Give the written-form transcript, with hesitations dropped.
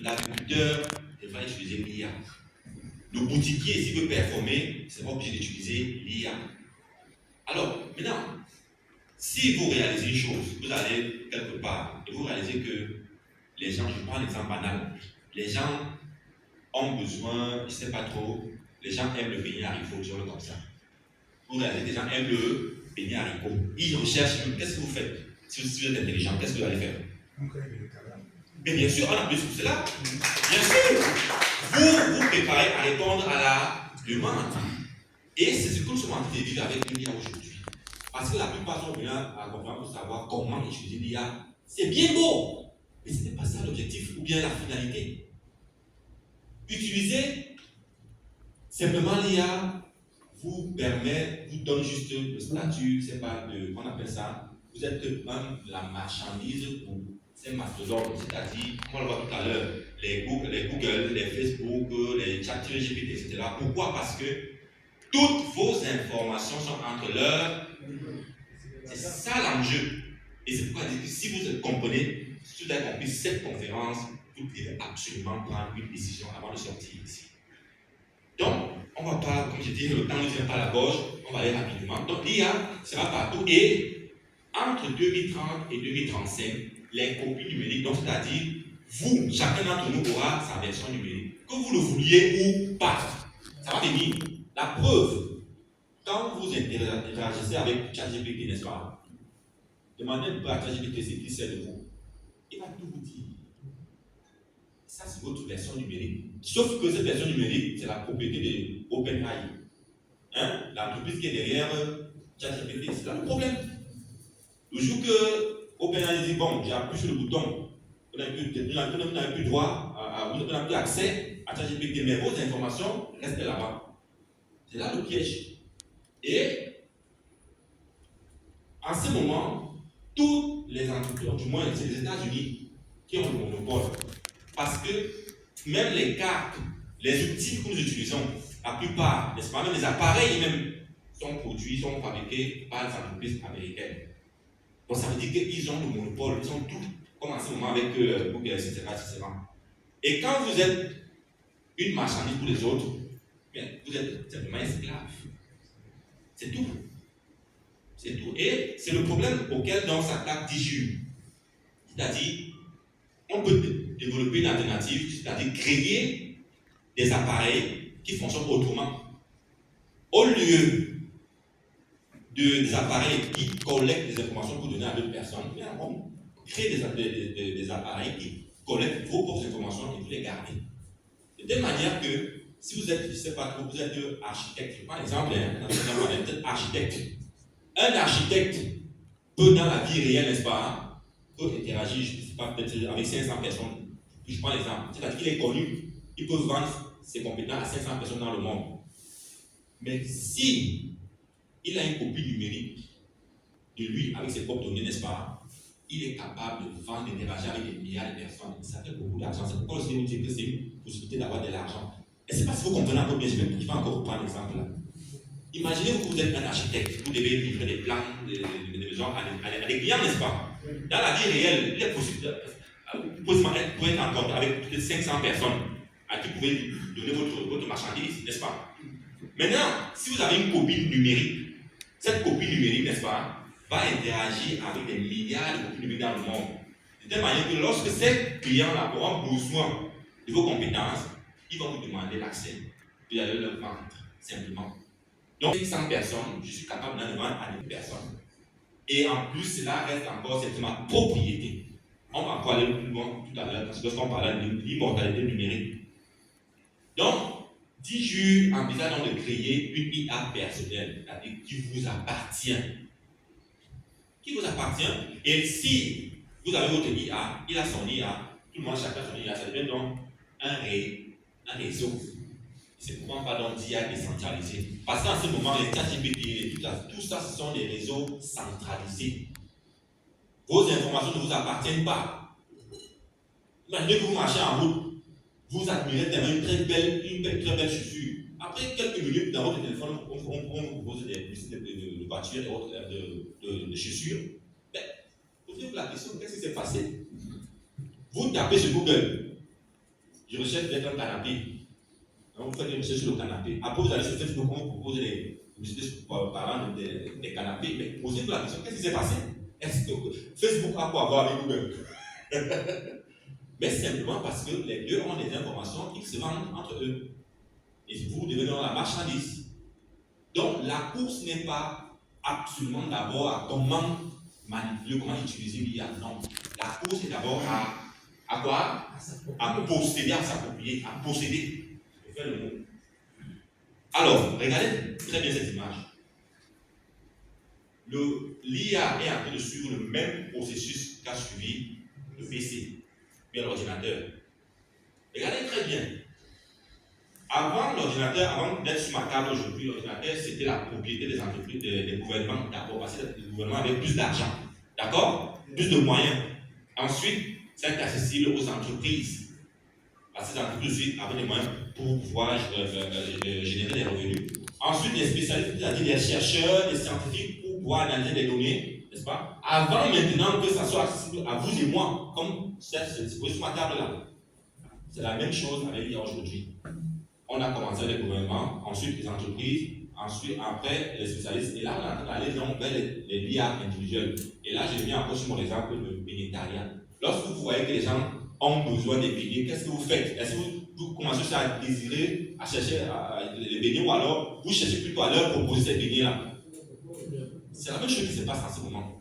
l'agriculteur devra utiliser l'IA. Le boutiquier, s'il veut performer, c'est pas obligé d'utiliser l'IA. Alors, maintenant, si vous réalisez une chose, vous allez quelque part et vous réalisez que les gens, je prends l'exemple banal, les gens ont besoin, je ne sais pas trop, les gens aiment le beignet haricot, disons-le comme ça. Vous réalisez que les gens aiment le beignet haricot. Ils recherchent, qu'est-ce que vous faites? Si vous êtes intelligent, qu'est-ce que vous allez faire? Mais bien sûr, on a plus pour cela. Bien sûr, vous vous préparez à répondre à la demande. Et c'est ce que nous sommes en train de vivre avec l'IA aujourd'hui. Parce que la plupart sont venus à la conférence pour savoir comment utiliser l'IA. C'est bien beau, mais ce n'est pas ça l'objectif ou bien la finalité. Utiliser simplement l'IA vous permet, vous donne juste le statut, c'est pas de, on appelle ça, vous êtes même la marchandise pour ces mastodontes, c'est-à-dire, on le voit tout à l'heure, les Google, les Facebook, les ChatGPT, etc. Pourquoi? Parce que toutes vos informations sont entre leurs. C'est ça l'enjeu. Et c'est pourquoi je dis que si vous comprenez, si vous avez compris cette conférence, vous devez absolument prendre une décision avant de sortir ici. Donc, on ne va pas, comme je dis, le temps ne tient pas la gorge, on va aller rapidement. Donc, l'IA sera partout et entre 2030 et 2035, les copies numériques, donc c'est-à-dire, vous, chacun d'entre nous aura sa version numérique. Que vous le vouliez ou pas, ça va venir. La preuve, quand vous interagissez avec ChatGPT, n'est-ce pas? Demandez un peu à ChatGPT ce qu'il sait de vous. Il va tout vous dire. Ça, c'est votre version numérique. Sauf que cette version numérique, c'est la propriété de OpenAI. Hein? L'entreprise qui est derrière ChatGPT, c'est là le problème. Le jour que OpenAI dit, bon, j'ai appuyé sur le bouton, vous n'avez plus droit, vous n'avez plus accès à ChatGPT, mais vos informations restent là-bas. C'est là le piège. Et en ce moment, toutes les entreprises, du moins c'est les États-Unis qui ont le monopole. Parce que même les cartes, les outils que nous utilisons, la plupart, n'est-ce pas, même les appareils même, sont produits, sont fabriqués par les entreprises américaines. Donc ça veut dire qu'ils ont le monopole, ils ont tout, comme en ce moment avec Google, etc., etc. Et quand vous êtes une marchandise pour les autres, bien, vous êtes simplement esclave. C'est tout. C'est tout. Et c'est le problème auquel donc s'attaque DJU. C'est-à-dire, on peut développer une alternative, c'est-à-dire créer des appareils qui fonctionnent autrement. Au lieu des appareils qui collectent des informations pour donner à d'autres personnes, on crée des appareils qui collectent vos propres informations et vous les gardez. De telle manière que si vous êtes, je ne sais pas trop, vous êtes architecte, par exemple, vous êtes architecte. Un architecte peut, dans la vie réelle, n'est-ce pas, peut interagir, je ne sais pas, peut-être avec 500 personnes. Je prends l'exemple. C'est-à-dire qu'il est connu, il peut vendre ses compétences à 500 personnes dans le monde. Mais si il a une copie numérique de lui avec ses propres données, n'est-ce pas, il est capable de vendre, d'interagir avec des milliards de personnes. Ça fait beaucoup d'argent. C'est pourquoi je vous dire que c'est une possibilité d'avoir de l'argent. Et je ne sais pas si vous comprenez un peu bien, je vais encore reprendre l'exemple là. Imaginez que vous êtes un architecte, vous devez livrer des plans, des maisons à des clients, n'est-ce pas? Dans la vie réelle, il est possible, vous pouvez être en compte avec peut-être 500 personnes à qui vous pouvez donner votre marchandise, n'est-ce pas? Maintenant, si vous avez une copie numérique, cette copie numérique, n'est-ce pas, va interagir avec des milliards de copies numériques dans le monde. De telle manière que lorsque ces clients-là auront besoin de vos compétences, ils vont vous demander l'accès. Vous allez leur vendre, simplement. Donc, 100 personnes, je suis capable d'en vendre à 1000 personnes. Et en plus, cela reste encore, c'est ma propriété. On va encore aller plus loin tout à l'heure, parce que lorsqu'on parle de l'immortalité numérique. Donc, DJU envisage donc de créer une IA personnelle, c'est-à-dire qui vous appartient. Qui vous appartient. Et si vous avez votre IA, il a son IA, tout le monde, chacun son IA, ça devient donc un réseau. C'est pourquoi on parle d'IA décentralisée. Parce qu'en ce moment, les ChatGPT, tout ça, ce sont des réseaux centralisés. Vos informations ne vous appartiennent pas. Imaginez que vous marchez en route, vous admirez tellement une très belle chaussure. Après quelques minutes, dans votre téléphone, on vous pose des publicités de voitures et autres de chaussures. Posez-vous la question, qu'est-ce qui s'est passé? Vous tapez sur Google. Je recherche peut-être un canapé. Donc, vous faites une recherche sur le canapé. Après, vous allez sur Facebook, on vous propose des publicités parlant des canapés. Mais posez-vous la question, qu'est-ce qui s'est passé? Est-ce que Facebook a quoi à voir avec Google? Mais simplement parce que les deux ont des informations qui se vendent entre eux. Et vous devez dans la marchandise. Donc, la course n'est pas absolument d'abord à comment manipuler, comment utiliser l'IA. Non. La course est d'abord à quoi? À posséder, à s'approprier, à posséder. Je fais le mot. Alors, regardez très bien cette image. L'IA est en train de suivre le même processus qu'a suivi le PC, bien l'ordinateur. Regardez très bien. Avant l'ordinateur, avant d'être sur ma table aujourd'hui, l'ordinateur c'était la propriété des entreprises, des gouvernements d'abord, parce que les gouvernements avaient plus d'argent, d'accord? Plus de moyens. Ensuite, c'est accessible aux entreprises, parce que les entreprises avaient des moyens pour pouvoir générer des revenus. Ensuite, les spécialistes, c'est-à-dire les chercheurs, les scientifiques, pour pouvoir analyser les données, n'est-ce pas? Avant maintenant que ça soit accessible à vous et moi, comme c'est sur ma table là. C'est la même chose avec l'IA aujourd'hui. On a commencé les gouvernements, ensuite les entreprises, ensuite, après les spécialistes. Et là, on est en train d'aller vers les l'IA individuels. Et là, j'ai mis encore sur mon exemple le bénétariat. Lorsque vous voyez que les gens ont besoin des beignets, qu'est-ce que vous faites? Est-ce que vous commencez à désirer, à chercher les beignets, ou alors vous cherchez plutôt à leur proposer ces beignets-là? C'est la même chose qui se passe en ce moment.